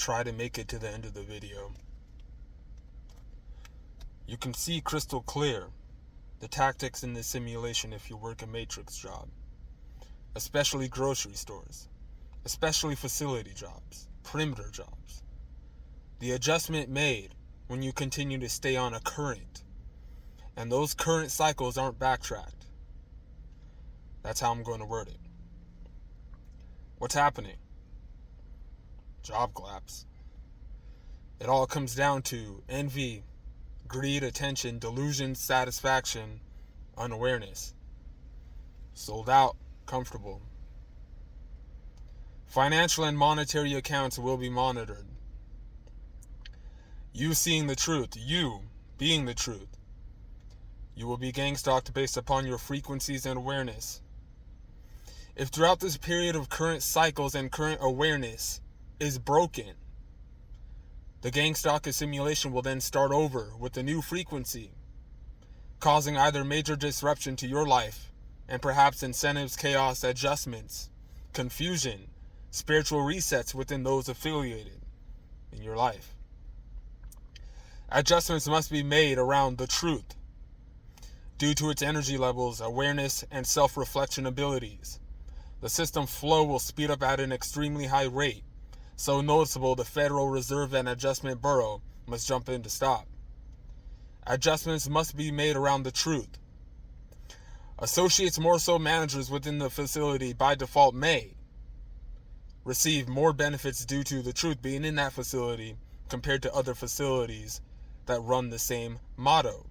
try to make it to the end of the video. You can see crystal clear the tactics in this simulation if you work a matrix job, especially grocery stores, especially facility jobs, perimeter jobs. The adjustment made when you continue to stay on a current, and those current cycles aren't backtracked. That's how I'm going to word it. What's happening? Job collapse. It all comes down to envy, greed, attention, delusion, satisfaction, unawareness. Sold out, comfortable. Financial and monetary accounts will be monitored. You seeing the truth, you being the truth. You will be gangstalked based upon your frequencies and awareness. If throughout this period of current cycles and current awareness is broken, the gangstalker simulation will then start over with a new frequency, causing either major disruption to your life and perhaps incentives, chaos, adjustments, confusion, spiritual resets within those affiliated in your life. Adjustments must be made around the truth due to its energy levels, awareness, and self-reflection abilities. The system flow will speed up at an extremely high rate, so noticeable the Federal Reserve and Adjustment Bureau must jump in to stop. Adjustments must be made around the truth. Associates, more so managers within the facility by default, may receive more benefits due to the truth being in that facility compared to other facilities that run the same motto,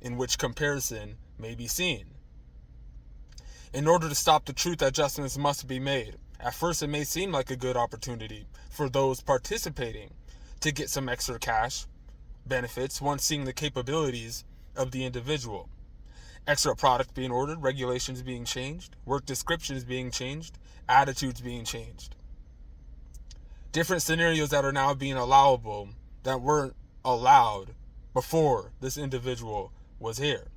in which comparison may be seen. In order to stop the truth, adjustments must be made. At first, it may seem like a good opportunity for those participating to get some extra cash benefits once seeing the capabilities of the individual. Extra product being ordered, regulations being changed, work descriptions being changed, attitudes being changed. Different scenarios that are now being allowable that weren't allowed before this individual was here.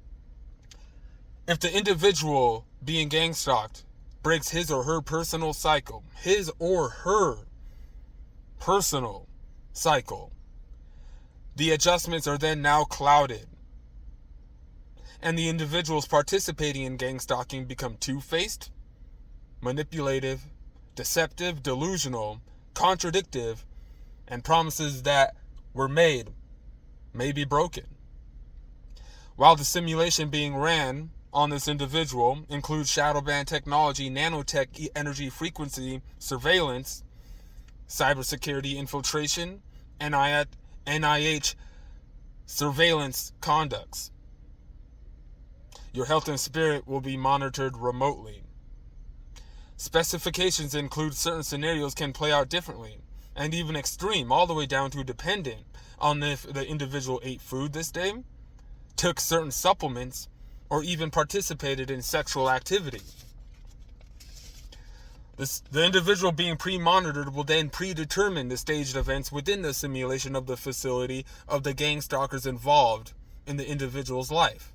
If the individual being gangstalked breaks his or her personal cycle, the adjustments are then now clouded. And the individuals participating in gangstalking become two-faced, manipulative, deceptive, delusional, contradictive, and promises that were made may be broken. While the simulation being ran on this individual includes shadow band technology, nanotech, energy frequency, surveillance, cybersecurity infiltration, NIH surveillance conducts. Your health and spirit will be monitored remotely. Specifications include certain scenarios can play out differently, and even extreme, all the way down to dependent on if the individual ate food this day, took certain supplements, or even participated in sexual activity. The individual being pre-monitored will then predetermine the staged events within the simulation of the facility of the gangstalkers involved in the individual's life.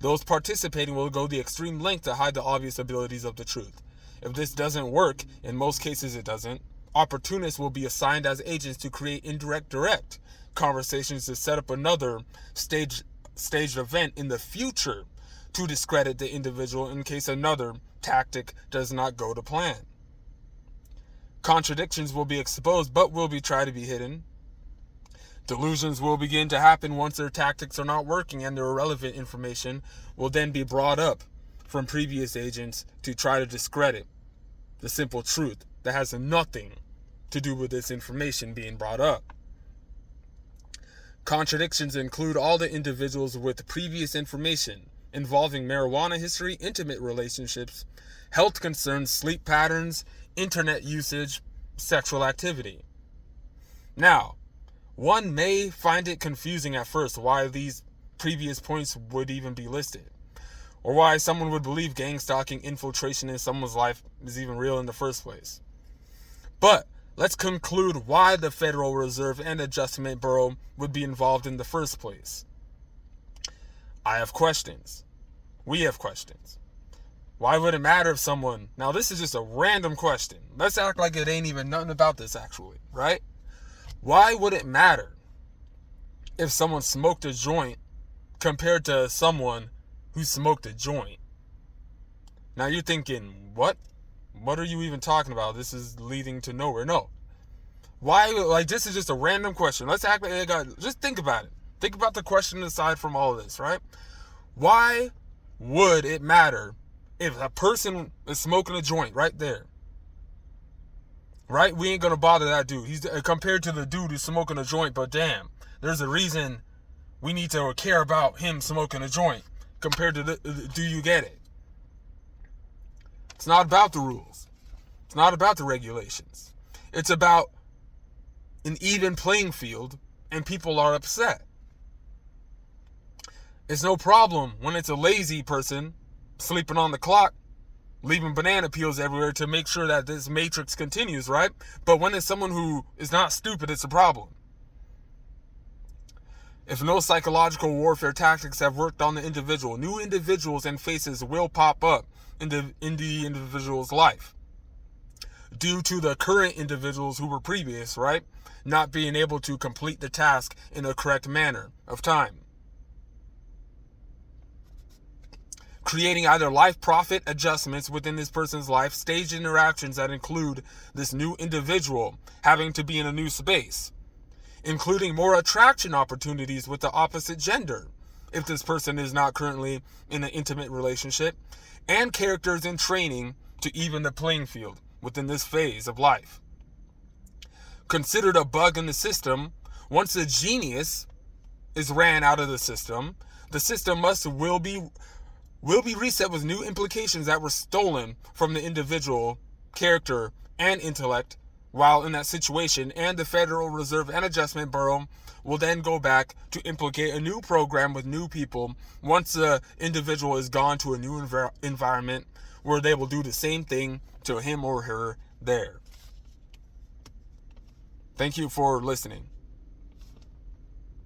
Those participating will go the extreme length to hide the obvious abilities of the truth. If this doesn't work, in most cases it doesn't, opportunists will be assigned as agents to create direct conversations to set up another staged event in the future to discredit the individual in case another tactic does not go to plan. Contradictions will be exposed but will be tried to be hidden. Delusions will begin to happen once their tactics are not working, and their irrelevant information will then be brought up from previous agents to try to discredit the simple truth that has nothing to do with this information being brought up. Contradictions include all the individuals with previous information involving marijuana history, intimate relationships, health concerns, sleep patterns, internet usage, sexual activity. Now, one may find it confusing at first why these previous points would even be listed, or why someone would believe gangstalking infiltration in someone's life is even real in the first place. But let's conclude why the Federal Reserve and Adjustment Bureau would be involved in the first place. I have questions. We have questions. Why would it matter if someone... Now, this is just a random question. Let's act like it ain't even nothing about this, actually. right? Why would it matter if someone smoked a joint compared to someone who smoked a joint? Now you're thinking, what? What are you even talking about? This is leading to nowhere. No. Why? Like, this is just a random question. Let's act like just think about it. Think about the question aside from all of this, right? Why would it matter if a person is smoking a joint right there? Right? We ain't gonna bother that dude. He's compared to the dude who's smoking a joint, but damn, there's a reason we need to care about him smoking a joint compared to do you get it? It's not about the rules. It's not about the regulations. It's about an even playing field, and people are upset. It's no problem when it's a lazy person sleeping on the clock, leaving banana peels everywhere to make sure that this matrix continues, right? But when it's someone who is not stupid, it's a problem. If no psychological warfare tactics have worked on the individual, new individuals and faces will pop up in the individual's life due to the current individuals who were previous, right, not being able to complete the task in a correct manner of time. Creating either life profit adjustments within this person's life, staged interactions that include this new individual having to be in a new space, including more attraction opportunities with the opposite gender, if this person is not currently in an intimate relationship, and characters in training to even the playing field within this phase of life. Considered a bug in the system, once a genius is ran out of the system will be reset with new implications that were stolen from the individual character and intellect while in that situation, and the Federal Reserve and Adjustment Bureau will then go back to implicate a new program with new people once the individual is gone to a new environment where they will do the same thing to him or her there. Thank you for listening.